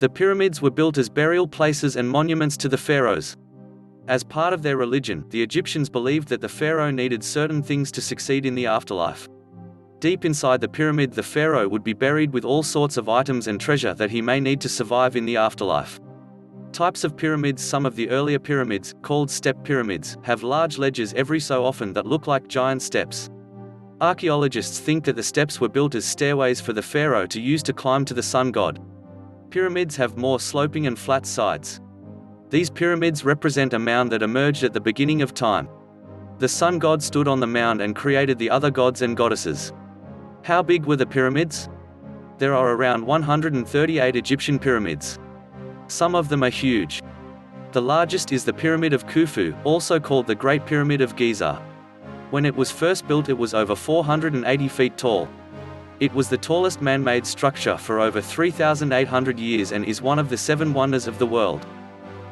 The pyramids were built as burial places and monuments to the pharaohs. As part of their religion, the Egyptians believed that the pharaoh needed certain things to succeed in the afterlife. Deep inside the pyramid, the pharaoh would be buried with all sorts of items and treasure that he may need to survive in the afterlife. Types of pyramids. Some of the earlier pyramids, called step pyramids, have large ledges every so often that look like giant steps. Archaeologists think that the steps were built as stairways for the pharaoh to use to climb to the sun god. Pyramids have more sloping and flat sides. These pyramids represent a mound that emerged at the beginning of time. The sun god stood on the mound and created the other gods and goddesses. How big were the pyramids? There are around 138 Egyptian pyramids. Some of them are huge. The largest is the Pyramid of Khufu, also called the Great Pyramid of Giza. When it was first built, it was over 480 feet tall. It was the tallest man-made structure for over 3,800 years and is one of the 7 wonders of the world.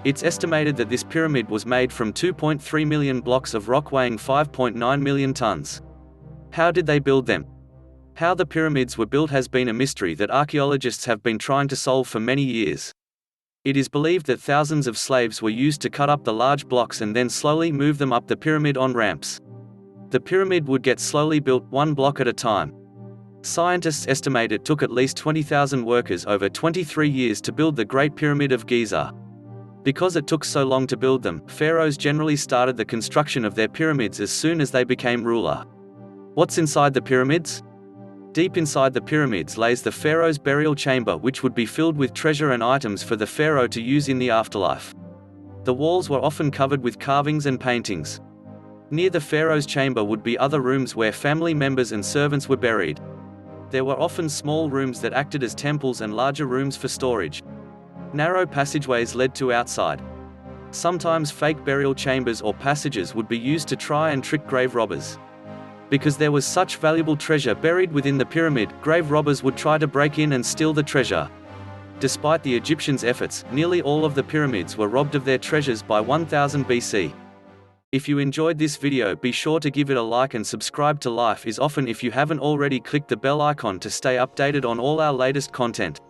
It's estimated that this pyramid was made from 2.3 million blocks of rock weighing 5.9 million tons. How did they build them? How the pyramids were built has been a mystery that archaeologists have been trying to solve for many years. It is believed that thousands of slaves were used to cut up the large blocks and then slowly move them up the pyramid on ramps. The pyramid would get slowly built, one block at a time. Scientists estimate it took at least 20,000 workers over 23 years to build the Great Pyramid of Giza. Because it took so long to build them, pharaohs generally started the construction of their pyramids as soon as they became ruler. What's inside the pyramids? Deep inside the pyramids lays the pharaoh's burial chamber, which would be filled with treasure and items for the pharaoh to use in the afterlife. The walls were often covered with carvings and paintings. Near the pharaoh's chamber would be other rooms where family members and servants were buried. There were often small rooms that acted as temples and larger rooms for storage. Narrow passageways led to outside. Sometimes fake burial chambers or passages would be used to try and trick grave robbers. Because there was such valuable treasure buried within the pyramid, grave robbers would try to break in and steal the treasure. Despite the Egyptians' efforts, nearly all of the pyramids were robbed of their treasures by 1000 BC. If you enjoyed this video, be sure to give it a like and subscribe to Life is Often if you haven't already. Click the bell icon to stay updated on all our latest content.